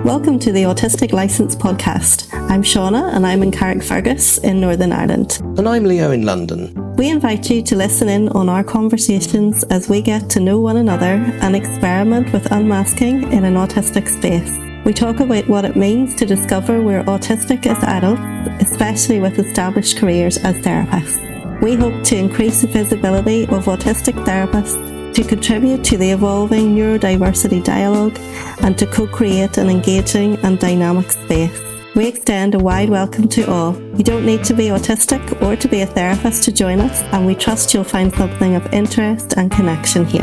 Welcome to the Autistic Licence podcast. I'm Shauna and I'm in Carrickfergus in Northern Ireland. And I'm Leo in London. We invite you to listen in on our conversations as we get to know one another and experiment with unmasking in an autistic space. We talk about what it means to discover we're autistic as adults, especially with established careers as therapists. We hope to increase the visibility of autistic therapists, to contribute to the evolving neurodiversity dialogue, and to co-create an engaging and dynamic space. We extend a wide welcome to all. You don't need to be autistic or to be a therapist to join us, and we trust you'll find something of interest and connection here.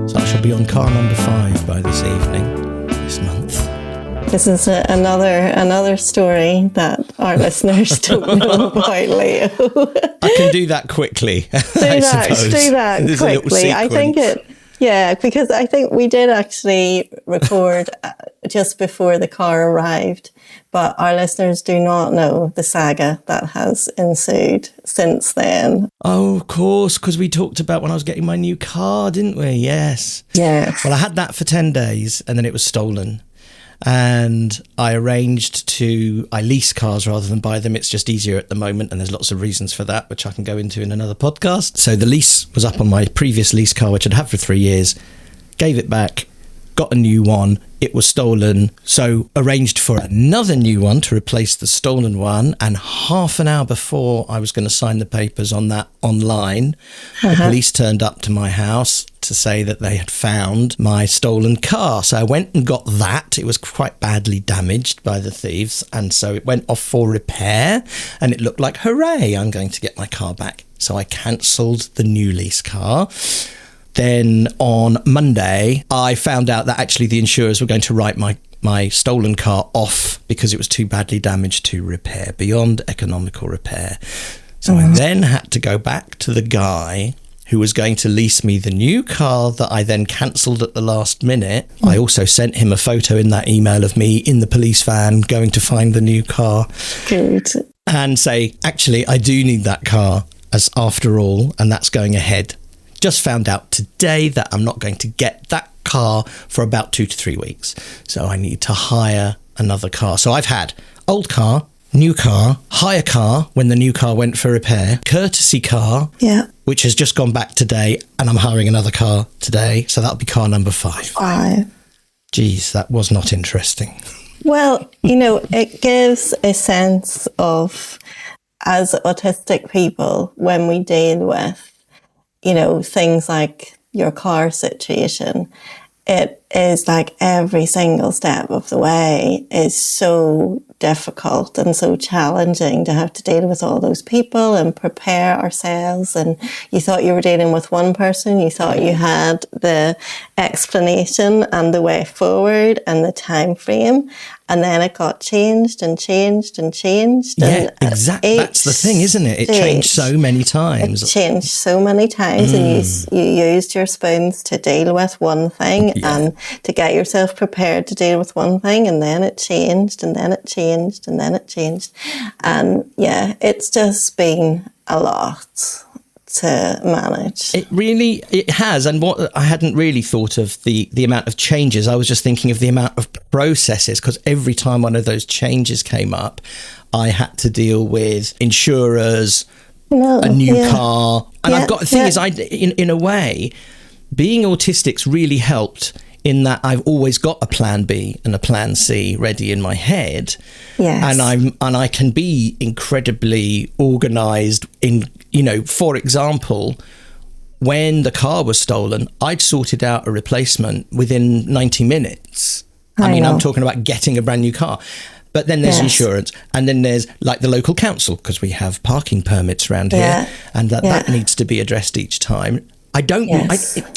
So I shall be on car number 5 by this evening, this month. This is another story that our listeners don't know about, Leo. I can do that quickly. Do that There's quickly. I think because I think we did actually record just before the car arrived, but our listeners do not know the saga that has ensued since then. Oh, of course, because we talked about when I was getting my new car, didn't we? Yes. Yeah. Well, I had that for 10 days and then it was stolen. And I lease cars rather than buy them. It's just easier at the moment, and there's lots of reasons for that, which I can go into in another podcast. So the lease was up on my previous lease car, which I'd had for 3 years, gave it back, got a new one. It was stolen, so arranged for another new one to replace the stolen one. And half an hour before I was going to sign the papers on that online, the police turned up to my house to say that they had found my stolen car. So I went and got that. It was quite badly damaged by the thieves, and so it went off for repair, and it looked like, hooray, I'm going to get my car back. So I cancelled the new lease car. Then on Monday, I found out that actually the insurers were going to write my stolen car off because it was too badly damaged to repair, beyond economical repair. So I then had to go back to the guy who was going to lease me the new car that I then cancelled at the last minute. I also sent him a photo in that email of me in the police van going to find the new car. Good. And say, actually, I do need that car as after all, and that's going ahead. Just found out today that I'm not going to get that car for about 2 to 3 weeks. So I need to hire another car. So I've had old car, new car, hire car when the new car went for repair, courtesy car, which has just gone back today, and I'm hiring another car today. So that'll be car number 5. Geez, that was not interesting. Well, it gives a sense of, as autistic people, when we deal with things like your car situation, it is like every single step of the way is so difficult and so challenging to have to deal with all those people and prepare ourselves. And you thought you were dealing with one person, you thought you had the explanation and the way forward and the time frame, and then it got changed and changed and changed. Yeah, exactly. That's the thing, isn't it? It changed so many times. And you used your spoons to deal with one thing and to get yourself prepared to deal with one thing, and then it changed, and then it changed, and then it changed. And it's just been a lot to manage. It has. And what I hadn't really thought of the amount of changes. I was just thinking of the amount of processes, because every time one of those changes came up, I had to deal with insurers, a new car. And I've got the thing is, in a way, being autistic's really helped in that I've always got a plan B and a plan C ready in my head. Yes. And I can be incredibly organised in, for example, when the car was stolen, I'd sorted out a replacement within 90 minutes. I'm talking about getting a brand new car. But then there's insurance, and then there's like the local council, because we have parking permits around here, and that needs to be addressed each time.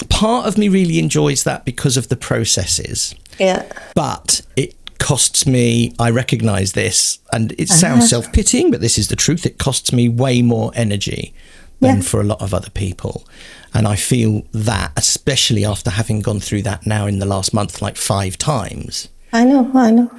Part of me really enjoys that because of the processes. Yeah. But it costs me, I recognise this, and it sounds self-pitying, but this is the truth. It costs me way more energy than for a lot of other people. And I feel that, especially after having gone through that now in the last month, like 5 times. I know.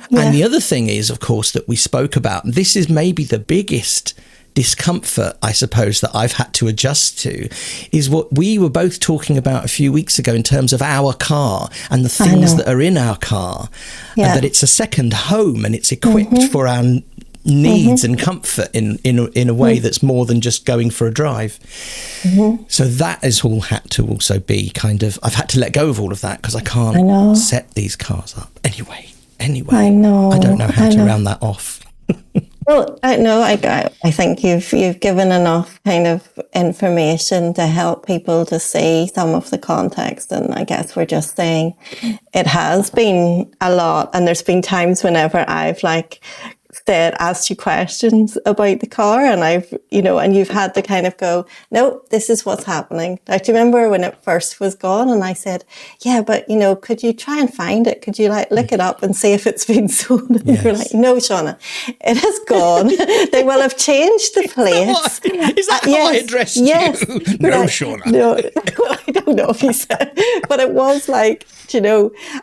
Yeah. And the other thing is, of course, that we spoke about, this is maybe the biggest discomfort, I suppose, that I've had to adjust to is what we were both talking about a few weeks ago in terms of our car and the things that are in our car, and that it's a second home and it's equipped for our needs and comfort in a way that's more than just going for a drive. So that has all had to also be kind of, I've had to let go of all of that because I can't set these cars up. Anyway, I don't know how to round that off. Well, I think you've given enough kind of information to help people to see some of the context, and I guess we're just saying it has been a lot, and there's been times whenever I've asked you questions about the car, and and you've had to kind of go, no, this is what's happening. Like, do you remember when it first was gone? And I said, yeah, but could you try and find it? Could you look it up and see if it's been sold? And you're like, no, Shauna, it has gone. They will have changed the plates. Is that how I addressed you? No, Shauna. No, well, I don't know if you said, but it was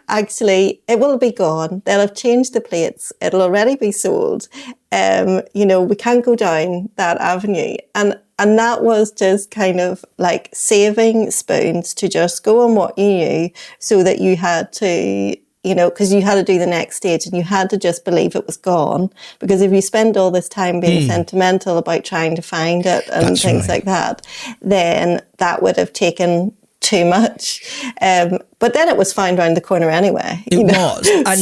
actually, it will be gone. They'll have changed the plates. It'll already be sold. We can't go down that avenue. And that was just kind of like saving spoons to just go on what you knew, so that you had to, because you had to do the next stage and you had to just believe it was gone. Because if you spend all this time being sentimental about trying to find it and things like that, then that would have taken too much. But then it was found around the corner anyway. It was. And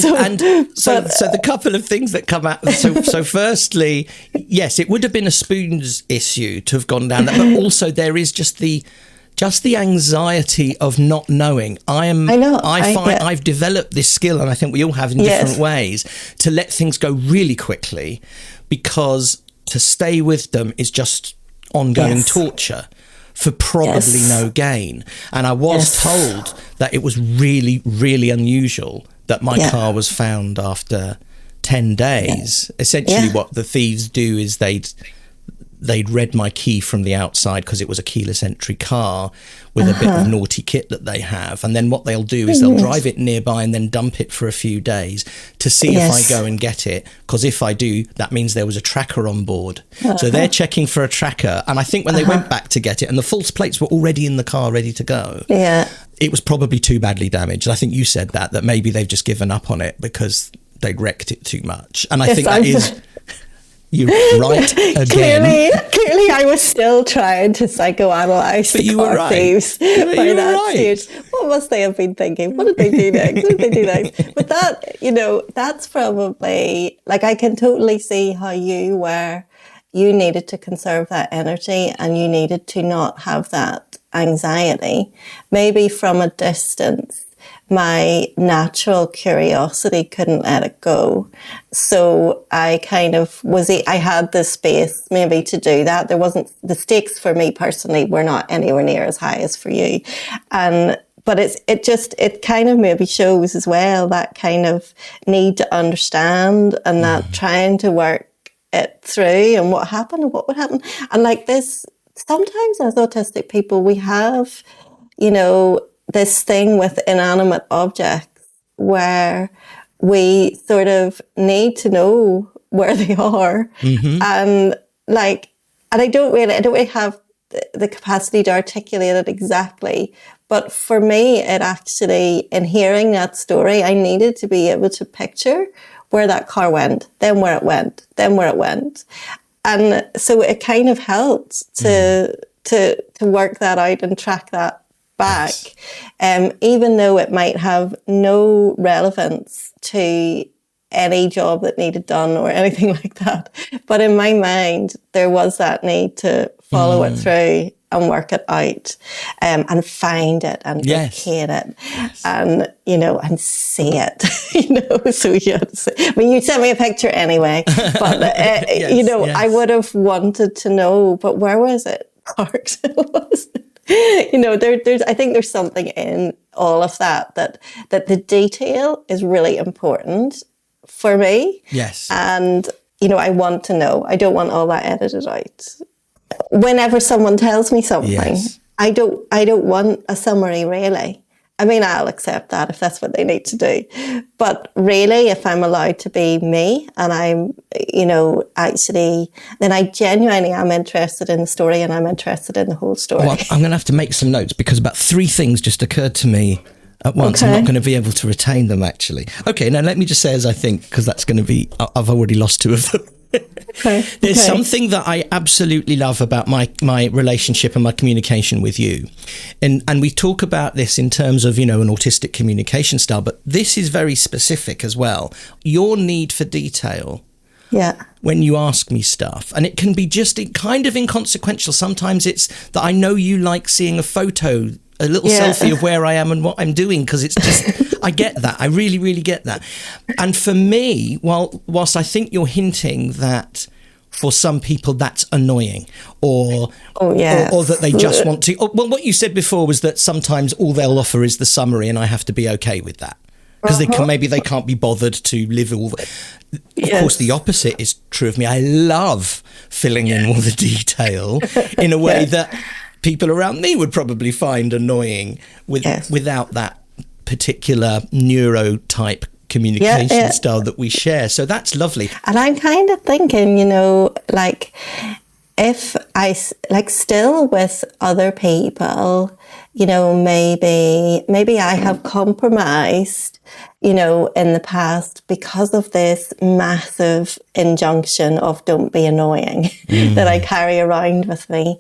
so the couple of things that come out. So firstly, yes, it would have been a spoons issue to have gone down that, but also there is just the anxiety of not knowing. I've developed this skill, and I think we all have in different ways, to let things go really quickly, because to stay with them is just ongoing torture for probably no gain. And I was told that it was really, really unusual that my car was found after 10 days. Essentially what the thieves do is they'd read my key from the outside, because it was a keyless entry car with a bit of naughty kit that they have. And then what they'll do is they'll drive it nearby and then dump it for a few days to see if I go and get it. Because if I do, that means there was a tracker on board. So they're checking for a tracker. And I think when they went back to get it, and the false plates were already in the car ready to go, it was probably too badly damaged. I think you said that maybe they've just given up on it because they'd wrecked it too much. And I think that is... You're right again. Clearly, I was still trying to psychoanalyze the car thieves by that stage. What must they have been thinking? What did they do next? But that, that's probably, I can totally see how you needed to conserve that energy, and you needed to not have that anxiety. Maybe from a distance, my natural curiosity couldn't let it go. So I kind of I had the space maybe to do that. The stakes for me personally were not anywhere near as high as for you. But it kind of maybe shows as well that kind of need to understand, and that trying to work it through and what happened and what would happen. And like this, sometimes as autistic people, we have, this thing with inanimate objects where we sort of need to know where they are. And I don't really have the capacity to articulate it exactly. But for me, it actually, in hearing that story, I needed to be able to picture where that car went, then where it went, then where it went. And so it kind of helped to work that out and track that back, even though it might have no relevance to any job that needed done or anything like that. But in my mind, there was that need to follow it through and work it out, and find it and locate it, and and see it. So you had to say, I mean, you sent me a picture anyway, but I would have wanted to know. But where was it parked? There's I think there's something in all of that the detail is really important for me. Yes. And I want to know. I don't want all that edited out. Whenever someone tells me something, I don't want a summary really. I mean, I'll accept that if that's what they need to do. But really, if I'm allowed to be me and I'm, actually, then I genuinely am interested in the story and I'm interested in the whole story. Well, I'm going to have to make some notes because about 3 things just occurred to me at once. Okay. I'm not going to be able to retain them, actually. Okay, now let me just say as I think, because that's going to be, I've already lost 2 of them. Okay. There's something that I absolutely love about my relationship and my communication with you. And we talk about this in terms of, an autistic communication style, but this is very specific as well. Your need for detail. Yeah. When you ask me stuff, and it can be just kind of inconsequential. Sometimes it's that I know you like seeing a photo, a little selfie of where I am and what I'm doing, because it's just, I get that. I really, really get that. And for me, whilst I think you're hinting that for some people that's annoying or that they just want to, well, what you said before was that sometimes all they'll offer is the summary and I have to be okay with that. Because they can't be bothered to live all the... Of course, the opposite is true of me. I love filling in all the detail in a way that people around me would probably find annoying without that particular neurotype communication style that we share. So that's lovely. And I'm kind of thinking, if I, still with other people, maybe I have compromised, in the past because of this massive injunction of don't be annoying that I carry around with me,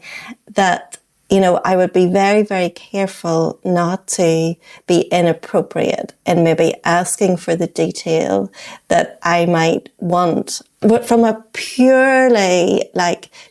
that, I would be very, very careful not to be inappropriate in maybe asking for the detail that I might want, but from a purely,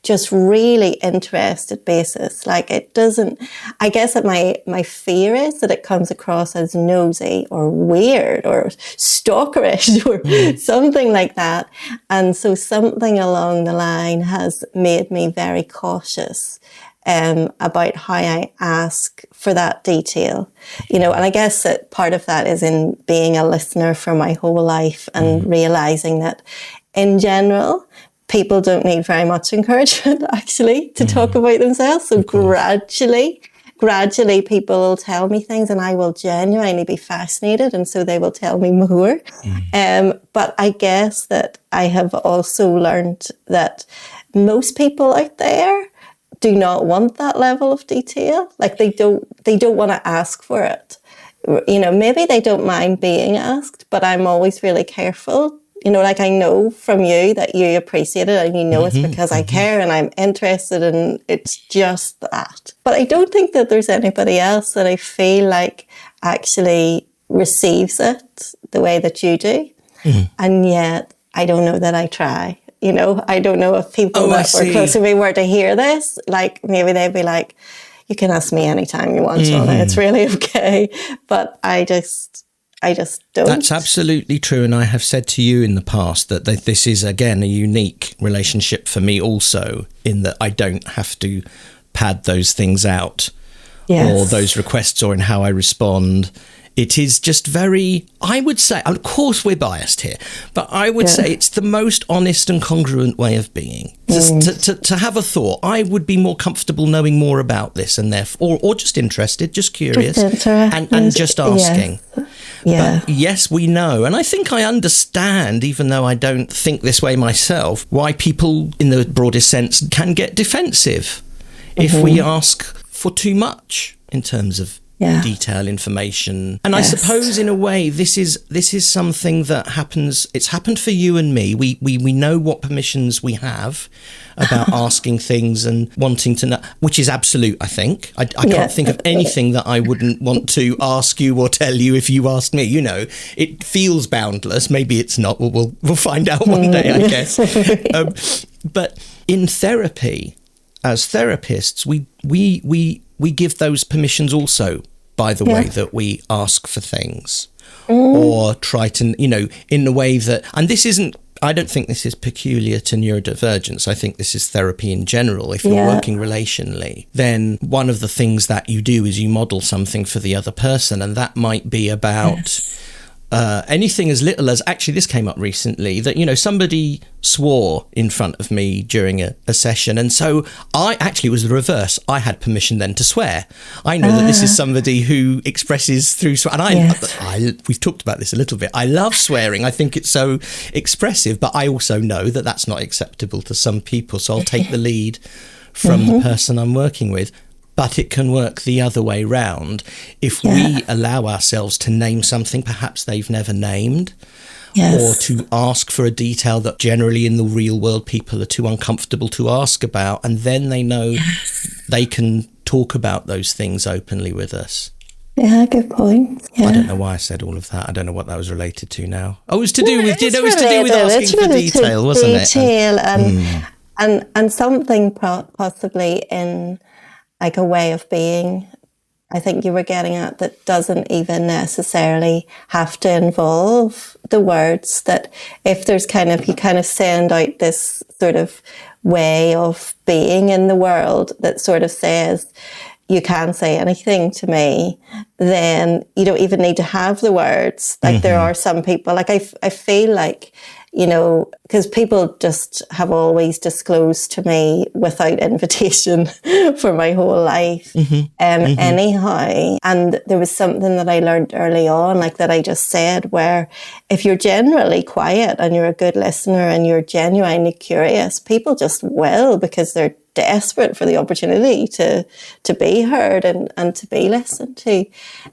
just really interested basis. It doesn't, I guess that my fear is that it comes across as nosy or weird or stalkerish or something like that. And so something along the line has made me very cautious about how I ask for that detail, and I guess that part of that is in being a listener for my whole life and realizing that in general, people don't need very much encouragement actually to talk about themselves. So gradually people will tell me things and I will genuinely be fascinated. And so they will tell me more. But I guess that I have also learned that most people out there do not want that level of detail. They don't want to ask for it. Maybe they don't mind being asked, but I'm always really careful. I know from you that you appreciate it and it's because I care and I'm interested and it's just that. But I don't think that there's anybody else that I feel like actually receives it the way that you do. And yet I don't know that I try. I don't know if people that were close to me were to hear this, maybe they'd be like, you can ask me anytime you want, Shauna. It's really okay. But I just don't. That's absolutely true. And I have said to you in the past that this is, again, a unique relationship for me also, in that I don't have to pad those things out or those requests or in how I respond. It is just very, I would say, of course we're biased here, but I would say it's the most honest and congruent way of being. To have a thought, I would be more comfortable knowing more about this and therefore, or just interested, just curious, and just asking. But yes, we know. And I think I understand, even though I don't think this way myself, why people in the broadest sense can get defensive if we ask for too much in terms of detail information. And I suppose in a way this is something that happens. It's happened for you and me. We know what permissions we have about asking things and wanting to know, which is absolute. I think I can't think of anything that I wouldn't want to ask you or tell you if you asked me. It feels boundless. Maybe it's not. We'll find out one day, I guess. But in therapy, as therapists, we give those permissions also by the way that we ask for things or try to, in the way that, and this isn't, I don't think this is peculiar to neurodivergence. I think this is therapy in general. If you're working relationally, then one of the things that you do is you model something for the other person. And that might be about anything as little as, actually this came up recently, that, you know, somebody swore in front of me during a session, and so I actually, it was the reverse. I had permission then to swear. I know that this is somebody who expresses through and we've talked about this a little bit. I love swearing. I think it's so expressive, but I also know that that's not acceptable to some people, so I'll take the lead from the person I'm working with. But it can work the other way round. If we allow ourselves to name something perhaps they've never named, or to ask for a detail that generally in the real world people are too uncomfortable to ask about, and then they know they can talk about those things openly with us. Yeah, good point. Yeah. I don't know why I said all of that. I don't know what that was related to now. Oh, it was to do with, it was to do with asking for detail, wasn't it? Detail and something possibly in like a way of being, I think you were getting at, that doesn't even necessarily have to involve the words. That if there's you kind of send out this sort of way of being in the world that sort of says, you can say anything to me, then you don't even need to have the words. Like there are some people, like I feel like, you know, because people just have always disclosed to me without invitation for my whole life. Anyhow, and there was something that I learned early on, like that I just said, where if you're generally quiet and you're a good listener and you're genuinely curious, people just will, because they're desperate for the opportunity to be heard and to be listened to.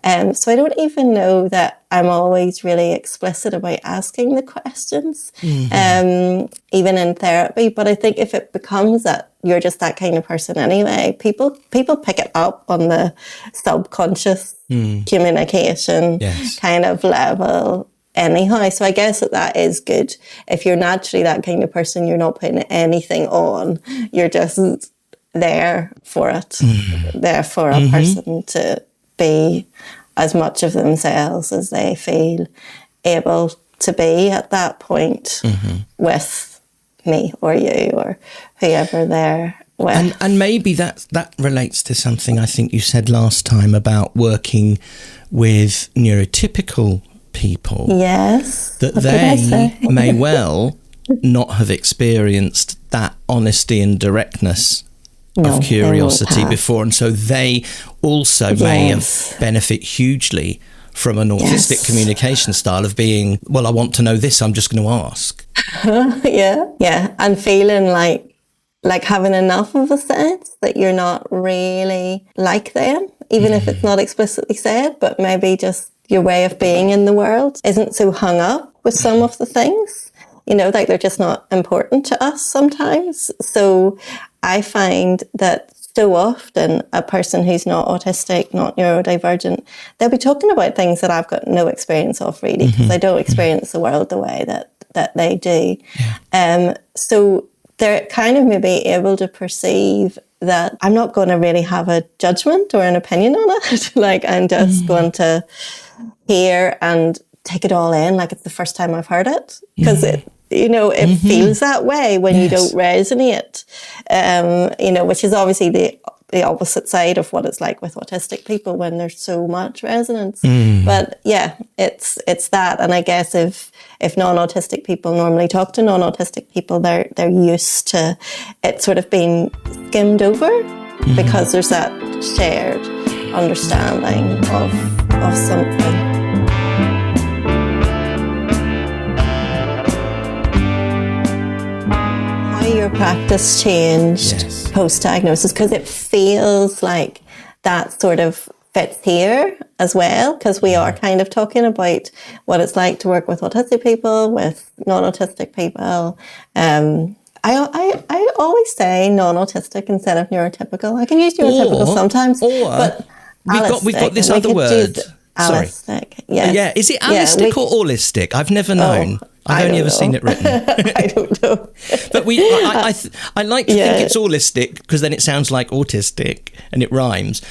So I don't even know that I'm always really explicit about asking the questions, even in therapy. But I think if it becomes that you're just that kind of person anyway, people pick it up on the subconscious communication kind of level anyhow. So I guess that is good. If you're naturally that kind of person, you're not putting anything on. You're just there for it. There for a person to be as much of themselves as they feel able to be at that point with me or you or whoever they're with. And maybe that relates to something I think you said last time about working with neurotypical people. Yes. That they may well not have experienced that honesty and directness of curiosity before, and so they also may have benefit hugely from an autistic communication style of being, well, I want to know this, I'm just going to ask. And feeling like having enough of a sense that you're not really like them, even if it's not explicitly said, but maybe just your way of being in the world isn't so hung up with some of the things, you know, like they're just not important to us sometimes. So I find that so often a person who's not autistic, not neurodivergent, they'll be talking about things that I've got no experience of really, because I don't experience the world the way that they do. So they're kind of maybe able to perceive that I'm not going to really have a judgment or an opinion on it. Like I'm just going to hear and take it all in like it's the first time I've heard it, because it feels that way when you don't resonate, which is obviously the opposite side of what it's like with autistic people when there's so much resonance. But yeah, it's that. And I guess if non-autistic people normally talk to non-autistic people, they're used to it sort of being skimmed over because there's that shared understanding of something. Your practice changed post-diagnosis, because it feels like that sort of fits here as well, because we are kind of talking about what it's like to work with autistic people, with non-autistic people. I always say non-autistic instead of neurotypical. I can use neurotypical sometimes, but we've got this other word. Allistic. Yeah. Is it allistic or allistic? I've never known. I've only ever seen it written. I don't know. But I like to think it's allistic, because then it sounds like autistic and it rhymes.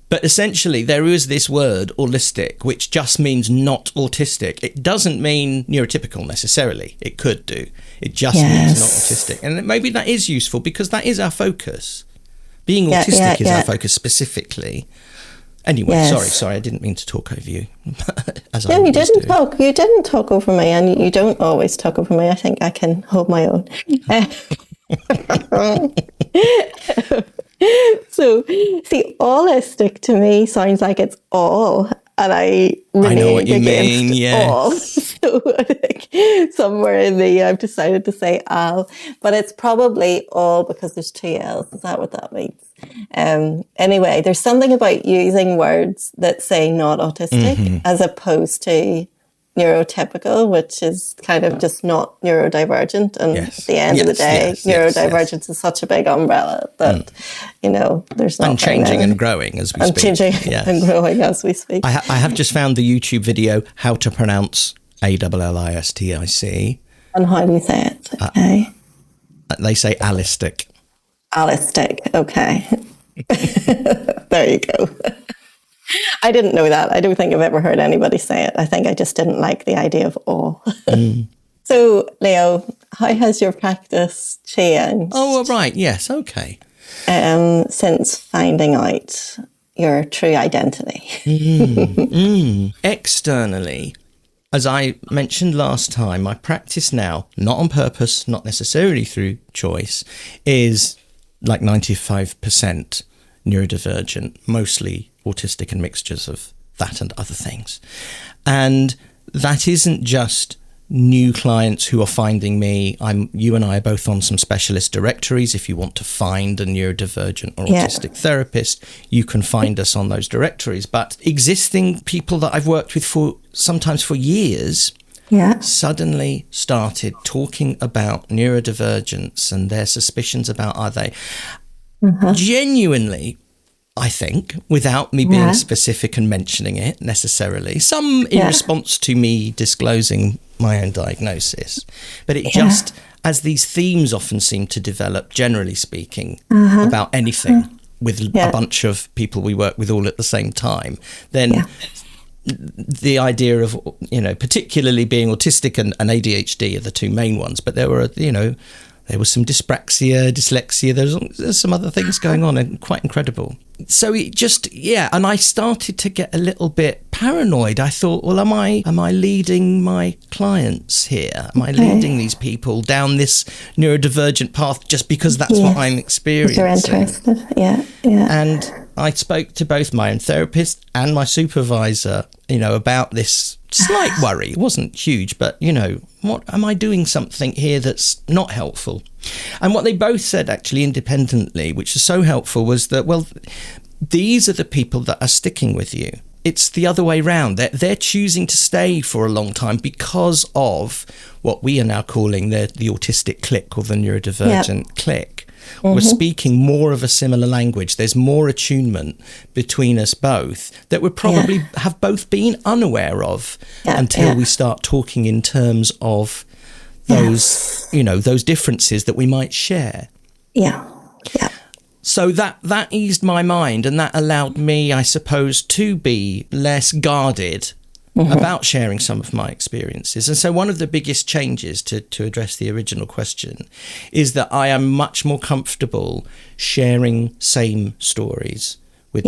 But essentially, there is this word, allistic, which just means not autistic. It doesn't mean neurotypical necessarily. It could do. It just means not autistic. And maybe that is useful, because that is our focus. Being autistic is our focus specifically. Anyway, sorry, I didn't mean to talk over you. No, you didn't talk. You didn't talk over me, and you don't always talk over me. I think I can hold my own. So, see, allistic to me sounds like it's all, and I know what you mean. Yeah. All. So I think somewhere in the I've decided to say al, but it's probably all because there's 2 L's. Is that what that means? Anyway, there's something about using words that say not autistic as opposed to neurotypical, which is kind of just not neurodivergent. And at the end of the day, neurodivergence is such a big umbrella that, there's nothing. And changing and growing as we speak. Changing and growing as we speak. I have just found the YouTube video, how to pronounce ALLISTIC. And how do you say it? Okay. They say allistic. Allistic, okay. There you go. I didn't know that. I don't think I've ever heard anybody say it. I think I just didn't like the idea of all. So, Leo, how has your practice changed? Oh, right. Yes. Okay. Since finding out your true identity? Externally, as I mentioned last time, my practice now, not on purpose, not necessarily through choice, is like 95% neurodivergent, mostly autistic and mixtures of that and other things. And that isn't just new clients who are finding me. You and I are both on some specialist directories. If you want to find a neurodivergent or autistic therapist, you can find us on those directories. But existing people that I've worked with sometimes for years suddenly started talking about neurodivergence and their suspicions about are they. Genuinely, I think, without me being specific and mentioning it necessarily, some in response to me disclosing my own diagnosis, but it just, as these themes often seem to develop, generally speaking, about anything with a bunch of people we work with all at the same time, then the idea of, particularly being autistic and ADHD are the 2 main ones, but there were, there was some dyspraxia, dyslexia, there's some other things going on, and quite incredible. So it just, and I started to get a little bit paranoid. I thought, well, am I leading my clients here? Am I leading these people down this neurodivergent path just because that's what I'm experiencing? They're interested, And I spoke to both my own therapist and my supervisor, about this slight worry. It wasn't huge, but, what am I doing something here that's not helpful? And what they both said, actually, independently, which is so helpful, was that, well, these are the people that are sticking with you. It's the other way round. They're choosing to stay for a long time because of what we are now calling the autistic clique or the neurodivergent clique. We're speaking more of a similar language. There's more attunement between us both that we probably have both been unaware of until we start talking in terms of those, those differences that we might share. So that eased my mind, and that allowed me, I suppose, to be less guarded about sharing some of my experiences. And so one of the biggest changes, to address the original question, is that I am much more comfortable sharing same stories with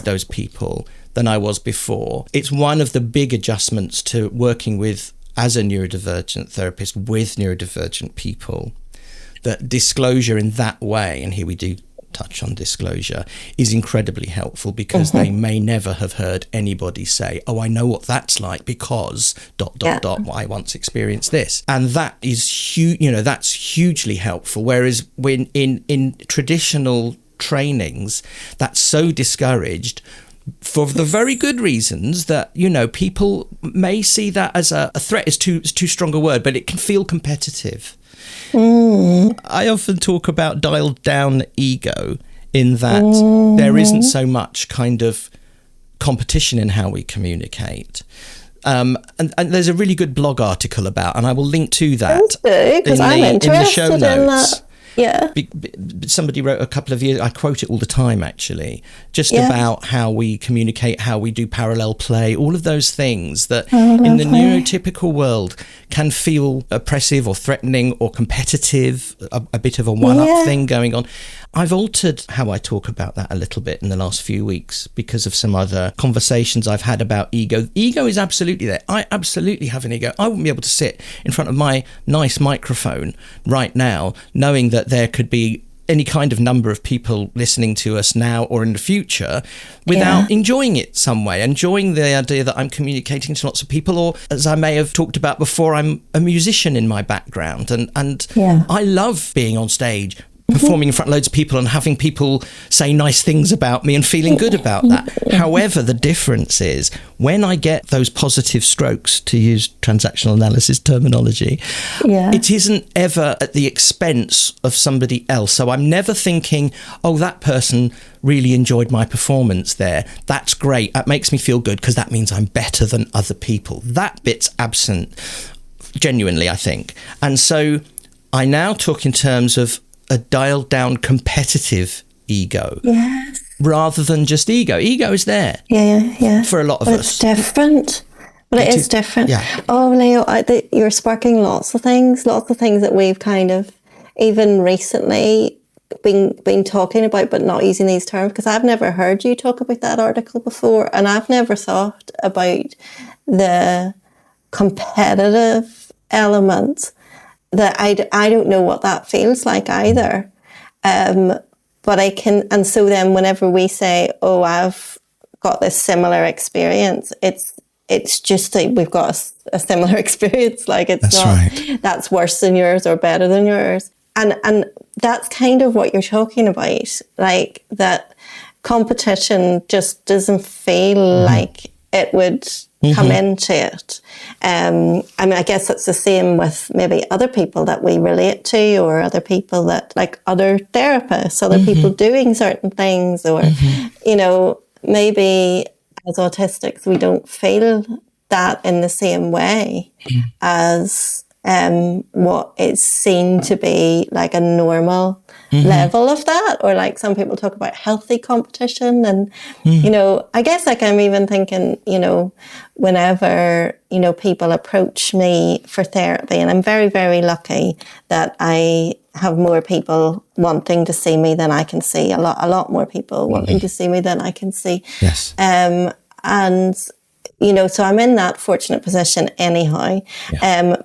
those people than I was before. It's one of the big adjustments to working with, as a neurodivergent therapist, with neurodivergent people, that disclosure in that way, and here we do touch on disclosure, is incredibly helpful because they may never have heard anybody say, oh, I know what that's like because ... I once experienced this. And that is huge, that's hugely helpful. Whereas when in traditional trainings, that's so discouraged for the very good reasons that, people may see that as a threat is too strong a word, but it can feel competitive. I often talk about dialed down ego in that there isn't so much kind of competition in how we communicate. And there's a really good blog article about, and I will link to that in the show notes. Yeah. Somebody wrote a couple of years, I quote it all the time actually, just about how we communicate, how we do parallel play, all of those things that in the neurotypical world can feel oppressive or threatening or competitive, a bit of a one-up thing going on. I've altered how I talk about that a little bit in the last few weeks because of some other conversations I've had about ego. Ego is absolutely there. I absolutely have an ego. I wouldn't be able to sit in front of my nice microphone right now knowing that there could be any kind of number of people listening to us now or in the future without enjoying it some way, enjoying the idea that I'm communicating to lots of people, or as I may have talked about before, I'm a musician in my background and I love being on stage, performing in front of loads of people and having people say nice things about me and feeling good about that. However, the difference is when I get those positive strokes, to use transactional analysis terminology, it isn't ever at the expense of somebody else. So I'm never thinking, oh, that person really enjoyed my performance there. That's great. That makes me feel good because that means I'm better than other people. That bit's absent, genuinely, I think. And so I now talk in terms of a dialed down competitive ego rather than just ego. Ego is there for a lot of us. It's different. But it is different. Yeah. Oh, Leo, you're sparking lots of things that we've kind of even recently been talking about, but not using these terms, because I've never heard you talk about that article before, and I've never thought about the competitive element. That I don't know what that feels like either. But I can, and so then whenever we say, oh, I've got this similar experience, it's just like we've got a similar experience. Like it's that's worse than yours or better than yours. And that's kind of what you're talking about. Like that competition just doesn't feel like it would come into it. I mean, I guess it's the same with maybe other people that we relate to, or other people that, like other therapists, other people doing certain things, or, you know, maybe as autistics, we don't feel that in the same way as what is seen to be like a normal level of that, or like some people talk about healthy competition. And, you know, I guess like I'm even thinking, you know, whenever, you know, people approach me for therapy, and I'm very, very lucky that I have more people wanting to see me than I can see, a lot more people wanting to see me than I can see. Yes. And, you know, so I'm in that fortunate position anyhow.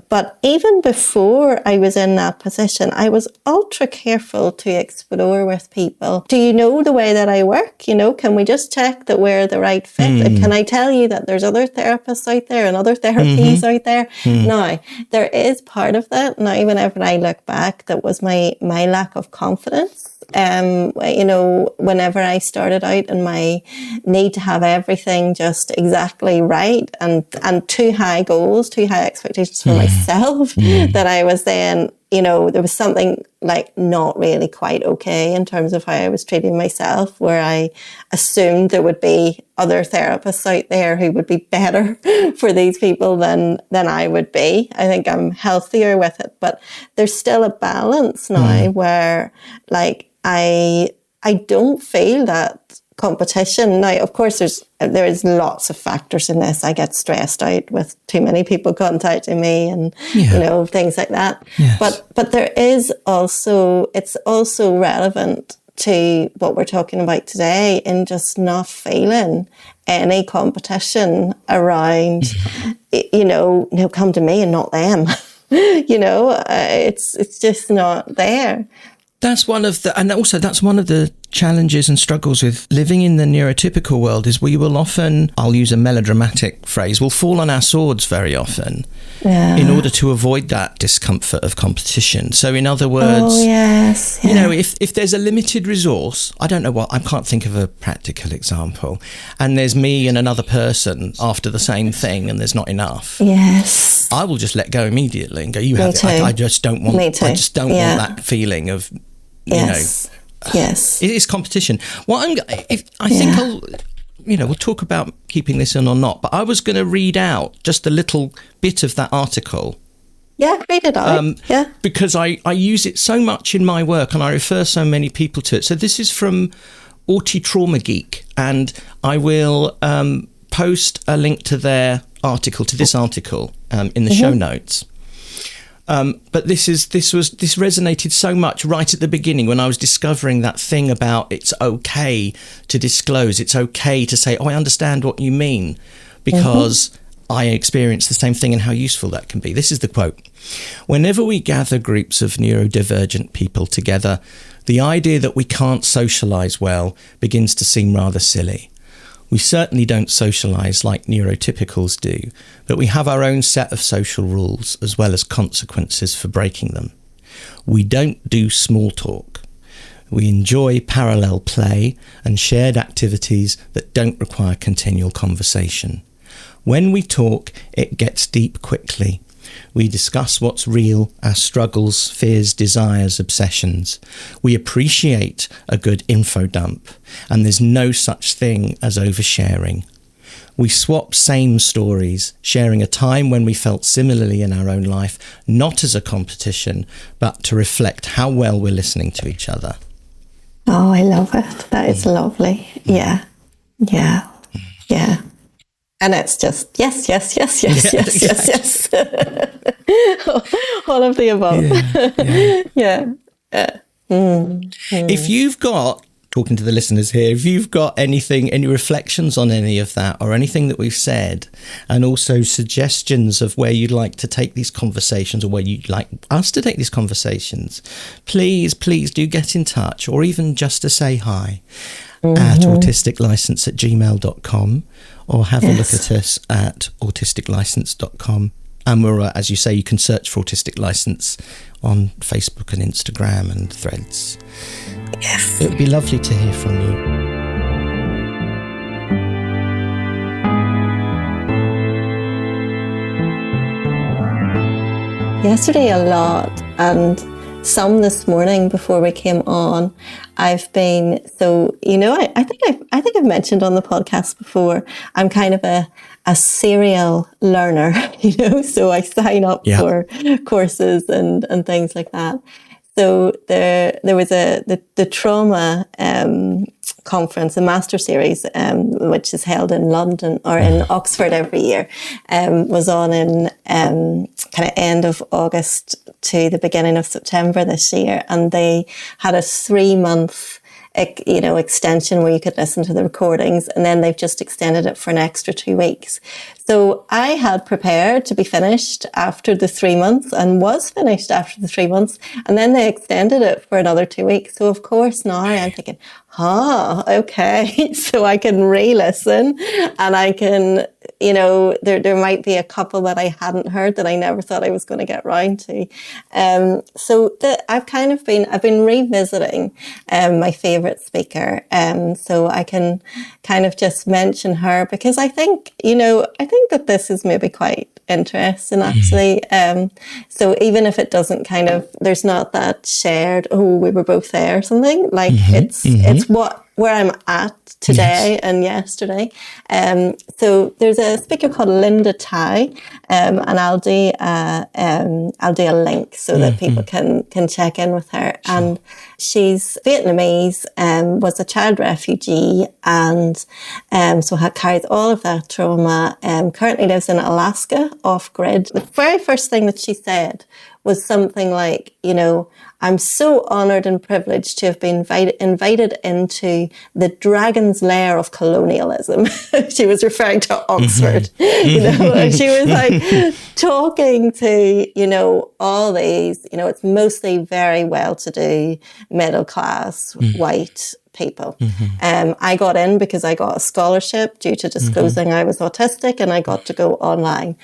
But even before I was in that position, I was ultra careful to explore with people. Do you know the way that I work? You know, can we just check that we're the right fit? Can I tell you that there's other therapists out there and other therapies out there? Now, there is part of that. Now, whenever I look back, that was my lack of confidence. You know, whenever I started out and my need to have everything just exactly right, and too high goals, too high expectations for myself, that I was then, you know, there was something like not really quite okay in terms of how I was treating myself, where I assumed there would be other therapists out there who would be better for these people than I would be. I think I'm healthier with it, but there's still a balance now where like I don't feel that competition. Now, of course, there is lots of factors in this. I get stressed out with too many people contacting me, and you know, things like that. Yes. But there is also, it's also relevant to what we're talking about today, in just not feeling any competition around, you know, come to me and not them. You know, it's just not there. That's one of the challenges and struggles with living in the neurotypical world, is we will often, I'll use a melodramatic phrase, we'll fall on our swords very often in order to avoid that discomfort of competition. So in other words, you know, if there's a limited resource, I don't know what, I can't think of a practical example, and there's me and another person after the same thing and there's not enough. Yes. I will just let go immediately and go, you have it. I just don't want, want that feeling of, you know, it is competition. Well, I think I'll, you know, we'll talk about keeping this in or not, but I was going to read out just a little bit of that article Yeah, read it out. Because I use it so much in my work and I refer so many people to it. So this is from Auti Trauma Geek, and I will post a link to their article, to this article, in the show notes. But this resonated so much right at the beginning when I was discovering that thing about it's okay to disclose, it's okay to say, I understand what you mean, because I experience the same thing and how useful that can be. This is the quote. Whenever we gather groups of neurodivergent people together, the idea that we can't socialise well begins to seem rather silly. We certainly don't socialise like neurotypicals do, but we have our own set of social rules as well as consequences for breaking them. We don't do small talk. We enjoy parallel play and shared activities that don't require continual conversation. When we talk, it gets deep quickly. We discuss what's real, our struggles, fears, desires, obsessions. We appreciate a good info dump, and there's no such thing as oversharing. We swap same stories, sharing a time when we felt similarly in our own life, not as a competition, but to reflect how well we're listening to each other. Oh, I love it. That is lovely. Yeah. And it's just yes. All of the above. If you've got, talking to the listeners here, if you've got any reflections on any of that or anything that we've said, and also suggestions of where you'd like to take these conversations or where you'd like us to take these conversations, please do get in touch, or even just to say hi at autisticlicense@gmail.com, or have a look at us at autisticlicense.com. And we're, as you say, you can search for Autistic License on Facebook and Instagram and Threads. Yes. It would be lovely to hear from you. Yesterday a lot, and some this morning before we came on. I've been, so, I think I've mentioned on the podcast before, I'm kind of a serial learner, so I sign up for courses and things like that. So there was the trauma conference, the master series, which is held in London or in Oxford every year, was on in kind of end of August to the beginning of September this year, and they had a 3-month extension where you could listen to the recordings, and then they've just extended it for an extra 2 weeks. So I had prepared to be finished after the 3 months and was finished after the 3 months, and then they extended it for another 2 weeks. So of course now I'm thinking, okay, so I can re-listen, and I can, there might be a couple that I hadn't heard that I never thought I was going to get round to. So I've been revisiting my favourite speaker, so I can kind of just mention her, because I think that this is maybe quite interesting, actually. So even if it doesn't there's not that shared, we were both there or something, like it's where I'm at today and yesterday. So there's a speaker called Linda Tai, and I'll do a link so that people can check in with her. Sure. And she's Vietnamese, was a child refugee, and so carries all of that trauma. Currently lives in Alaska, off grid. The very first thing that she said was something like, I'm so honoured and privileged to have been invited into the dragon's lair of colonialism. She was referring to Oxford, and she was like talking to, all these, it's mostly very well-to-do, middle-class, white people. I got in because I got a scholarship due to disclosing I was autistic, and I got to go online.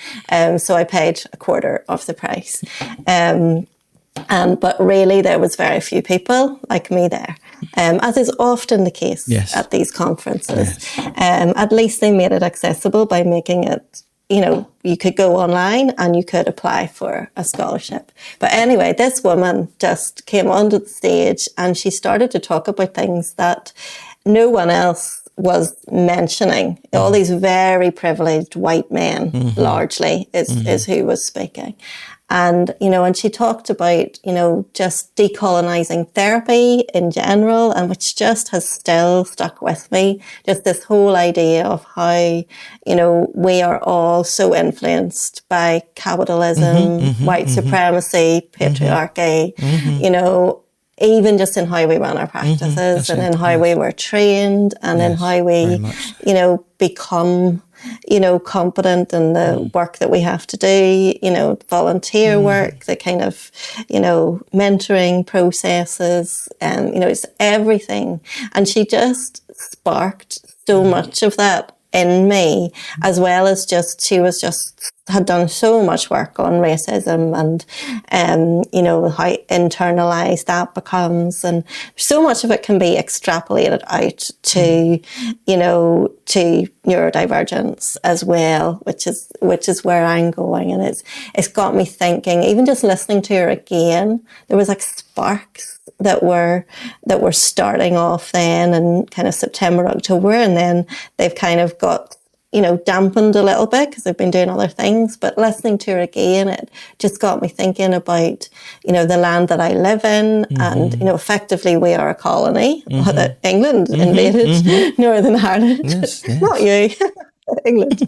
So I paid a quarter of the price. But really there was very few people like me there, as is often the case at these conferences. At least they made it accessible by making it, you could go online and you could apply for a scholarship. But anyway, this woman just came onto the stage and she started to talk about things that no one else was mentioning. All these very privileged white men, largely, is who was speaking. And, and she talked about, just decolonizing therapy in general, and which just has still stuck with me. Just this whole idea of how, we are all so influenced by capitalism, white supremacy, patriarchy, even just in how we run our practices and in how we were trained and in how we, become, competent in the work that we have to do, volunteer work, the kind of, mentoring processes, and, it's everything. And she just sparked so much of that in me, as well as had done so much work on racism and, how internalized that becomes. And so much of it can be extrapolated out to, to neurodivergence as well, which is where I'm going. And it's got me thinking, even just listening to her again, there was like sparks that were starting off then in kind of September, October, and then they've kind of got, dampened a little bit because I've been doing other things. But listening to her again, it just got me thinking about, the land that I live in. And, effectively we are a colony that England invaded Northern Ireland. Yes, yes. Not you. England.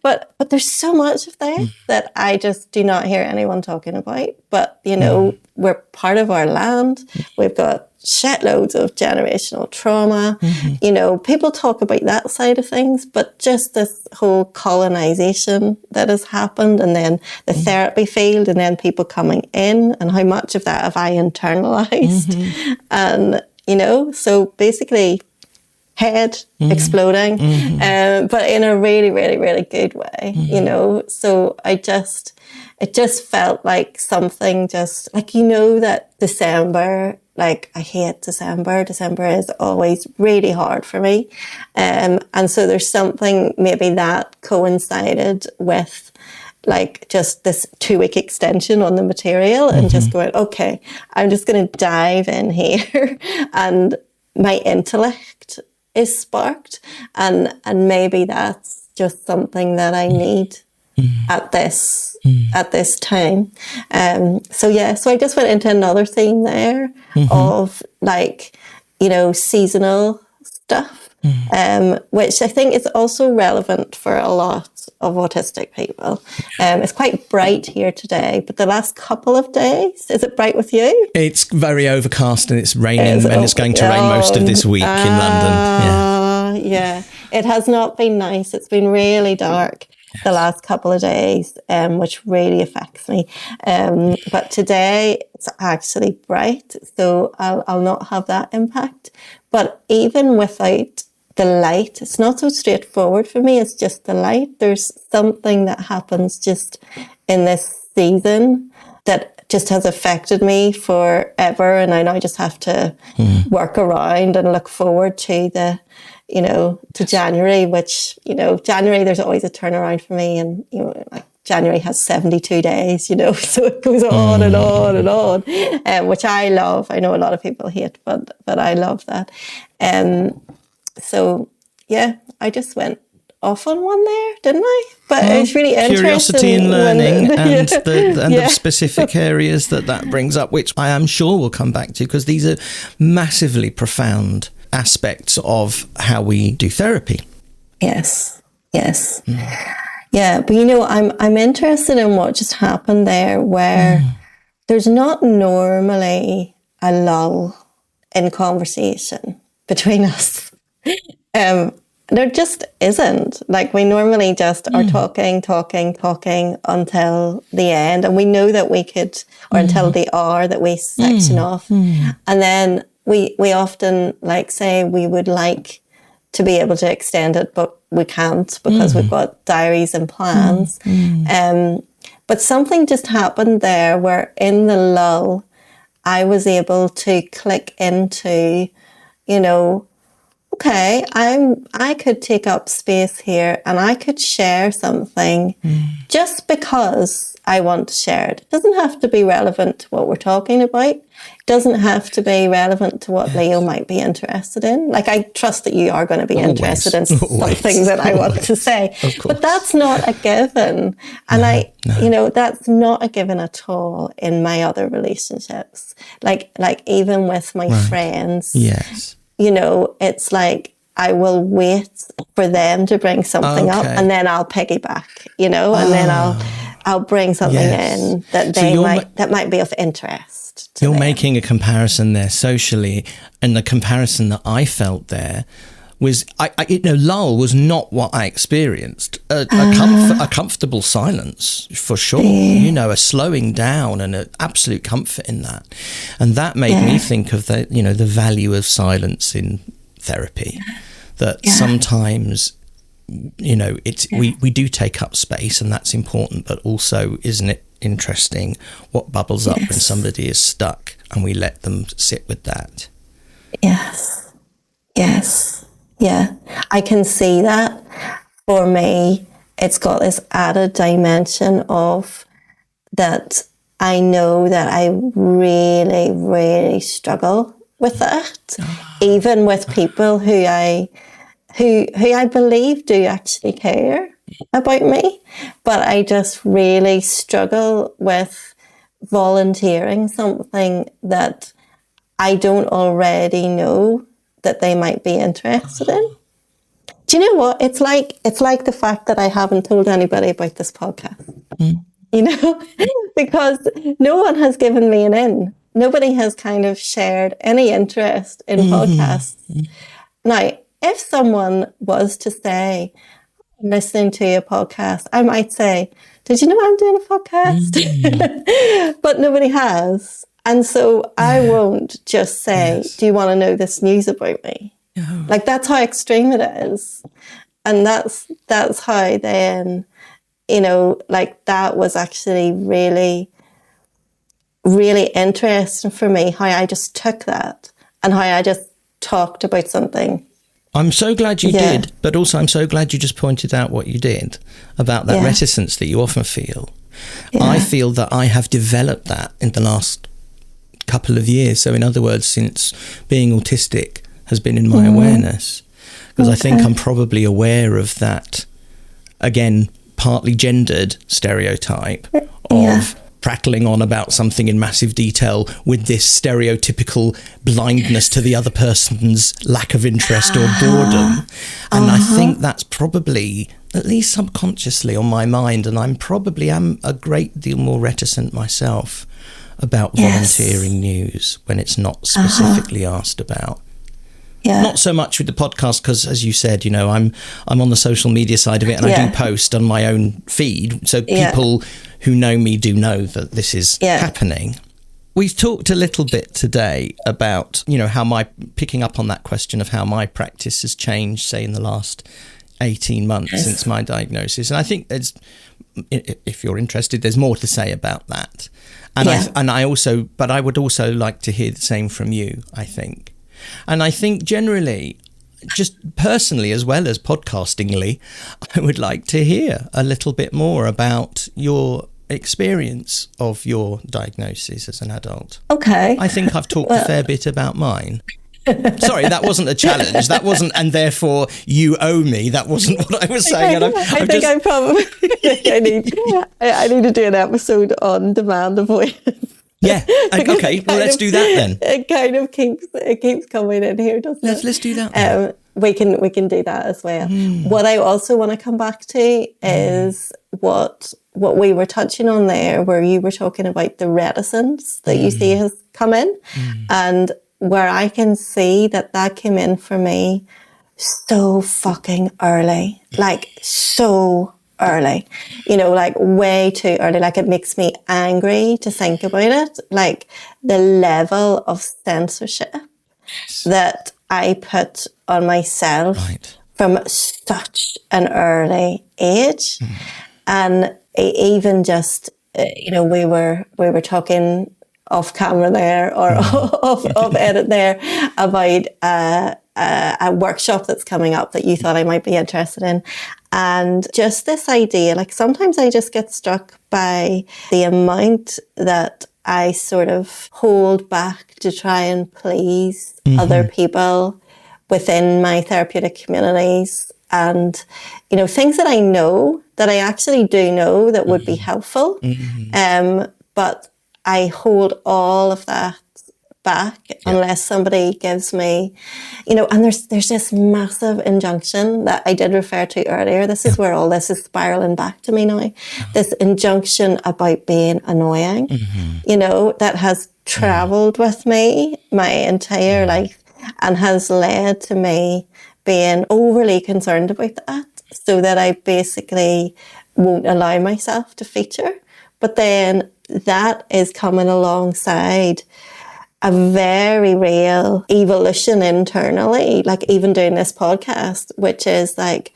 But there's so much of there that I just do not hear anyone talking about. But, we're part of our land. We've got shitloads of generational trauma. People talk about that side of things, but just this whole colonization that has happened, and then the therapy field, and then people coming in, and how much of that have I internalized? And, so basically head exploding, but in a really, really, really good way, So it just felt like something just like, that December, like I hate December. December is always really hard for me. And so there's something maybe that coincided with like just this 2-week extension on the material and just going, okay, I'm just going to dive in here and my intellect is sparked, and maybe that's just something that I need at this time. So I just went into another theme there of like, seasonal stuff, which I think is also relevant for a lot of autistic people. It's quite bright here today, but the last couple of days, is it bright with you? It's very overcast and it's raining, and it's going to rain most of this week in London. Yeah. It has not been nice. It's been really dark the last couple of days, which really affects me. But today it's actually bright, so I'll not have that impact. But even without the light, it's not so straightforward for me. It's just the light. There's something that happens just in this season that just has affected me forever, and I now just have to work around and look forward to to January, which, January, there's always a turnaround for me, and, like January has 72 days, so it goes on and on and on, which I love. I know a lot of people hate, but I love that. So yeah, I just went off on one there, didn't I? But it's really interesting. Curiosity in learning and the specific areas that brings up, which I am sure we'll come back to, because these are massively profound aspects of how we do therapy. Yes. Yeah, but I'm interested in what just happened there, where there's not normally a lull in conversation between us. There just isn't. Like, we normally just are talking until the end, and we know that we could, or until the hour that we section off. And then we often say we would like to be able to extend it, but we can't because we've got diaries and plans. But something just happened there where in the lull, I was able to click into, okay, I could take up space here and I could share something just because I want to share it. It doesn't have to be relevant to what we're talking about. It doesn't have to be relevant to what Leo might be interested in. Like, I trust that you are going to be interested in something that I want to say. But that's not a given. And that's not a given at all in my other relationships. Like even with my friends. Yes. It's like I will wait for them to bring something up and then I'll piggyback, and then I'll bring something in that that might be of interest to You're them. making a comparison there socially, and the comparison that I felt there was, lull was not what I experienced. A comfortable silence, for sure. A slowing down and an absolute comfort in that. And that made me think of the value of silence in therapy. That sometimes, we do take up space, and that's important. But also, isn't it interesting what bubbles up when somebody is stuck, and we let them sit with that? Yes. Yeah, I can see that. For me, it's got this added dimension of that I know that I really, really struggle with that, even with people who I believe do actually care about me. But I just really struggle with volunteering something that I don't already know that they might be interested in. Do you know what? It's like the fact that I haven't told anybody about this podcast. Because no one has given me an in. Nobody has kind of shared any interest in podcasts. Now, if someone was to say, I'm listening to a podcast, I might say, did you know I'm doing a podcast? But nobody has. And so I won't just say, do you want to know this news about me? No. Like, that's how extreme it is. And that's how then, that was actually really, really interesting for me, how I just took that and how I just talked about something. I'm so glad you did, but also I'm so glad you just pointed out what you did about that reticence that you often feel. Yeah. I feel that I have developed that in the last couple of years. So in other words, since being autistic has been in my awareness, because I think I'm probably aware of that, again, partly gendered stereotype of prattling on about something in massive detail with this stereotypical blindness to the other person's lack of interest or boredom. And I think that's probably, at least subconsciously, on my mind, and I'm probably am a great deal more reticent myself about volunteering news when it's not specifically asked about. Yeah. Not so much with the podcast, because as you said, I'm on the social media side of it, and I do post on my own feed, so people who know me do know that this is happening. We've talked a little bit today about, how picking up on that question of how my practice has changed, say, in the last 18 months since my diagnosis. And I think if you're interested, there's more to say about that. And I would also like to hear the same from you, I think. And I think generally, just personally as well as podcastingly, I would like to hear a little bit more about your experience of your diagnosis as an adult. Okay. I think I've talked a fair bit about mine. Sorry, that wasn't a challenge. That wasn't, and therefore you owe me. That wasn't what I was saying. I need to do an episode on demand avoidance. Yeah. Okay. Well, let's do that then. It kind of keeps coming in here, doesn't it? Let's do that. We can do that as well. What I also want to come back to is what we were touching on there, where you were talking about the reticence that you see has come in, and where I can see that came in for me so fucking early, like so early, like way too early. Like, it makes me angry to think about it. Like, the level of censorship that I put on myself from such an early age. And even just, we were talking off camera there or off edit there about a workshop that's coming up that you thought I might be interested in. And just this idea, like sometimes I just get struck by the amount that I sort of hold back to try and please other people within my therapeutic communities. And, you know, things that I know, that I actually do know that would be helpful. But I hold all of that back unless somebody gives me, you know, and there's this massive injunction that I did refer to earlier. This is where all this is spiraling back to me now. This injunction about being annoying, you know, that has traveled with me my entire life and has led to me being overly concerned about that, so that I basically won't allow myself to feature. But then that is coming alongside a very real evolution internally, like even doing this podcast, which is like,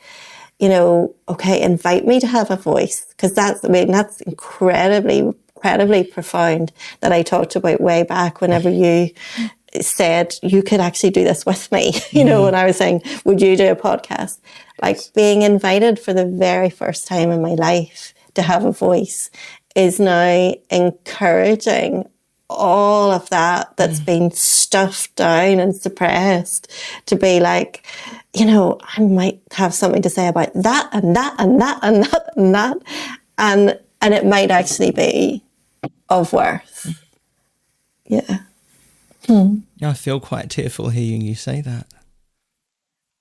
you know, okay, invite me to have a voice, because that's incredibly profound that I talked about way back whenever you said you could actually do this with me, you know, when I was saying, would you do a podcast? Like being invited for the very first time in my life to have a voice is now encouraging all of that's been stuffed down and suppressed to be like, you know, I might have something to say about that and that and that and that and that. And it might actually be of worth. Yeah. I feel quite tearful hearing you say that.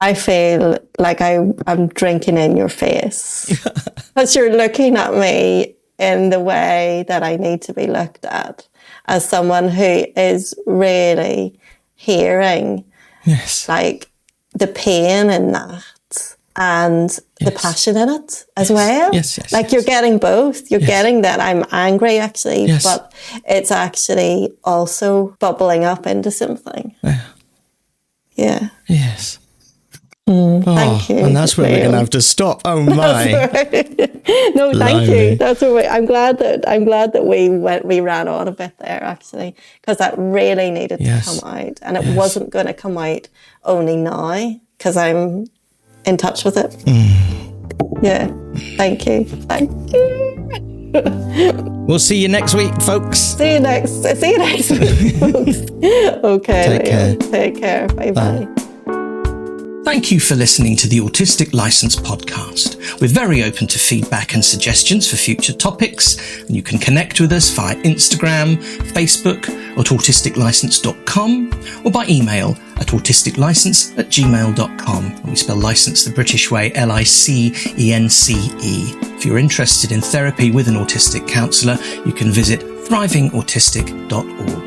I feel like I'm drinking in your face because you're looking at me in the way that I need to be looked at, as someone who is really hearing like the pain in that and the passion in it as well. Like you're getting both. You're getting that I'm angry actually, but it's actually also bubbling up into something. Yeah. Yes. Thank you. And that's where we're going to have to stop. Oh my. No, thank you. That's all right. I'm glad that we ran on a bit there actually, because that really needed to come out, and it wasn't going to come out only now because I'm in touch with it. Yeah. Thank you. We'll see you next week, folks. See you next week, folks. Okay. Take care. Bye. Thank you for listening to the Autistic License podcast. We're very open to feedback and suggestions for future topics, and you can connect with us via Instagram, Facebook, at autisticlicense.com, or by email at autisticlicense@gmail.com. We spell license the British way, LICENCE. If you're interested in therapy with an autistic counsellor, you can visit thrivingautistic.org.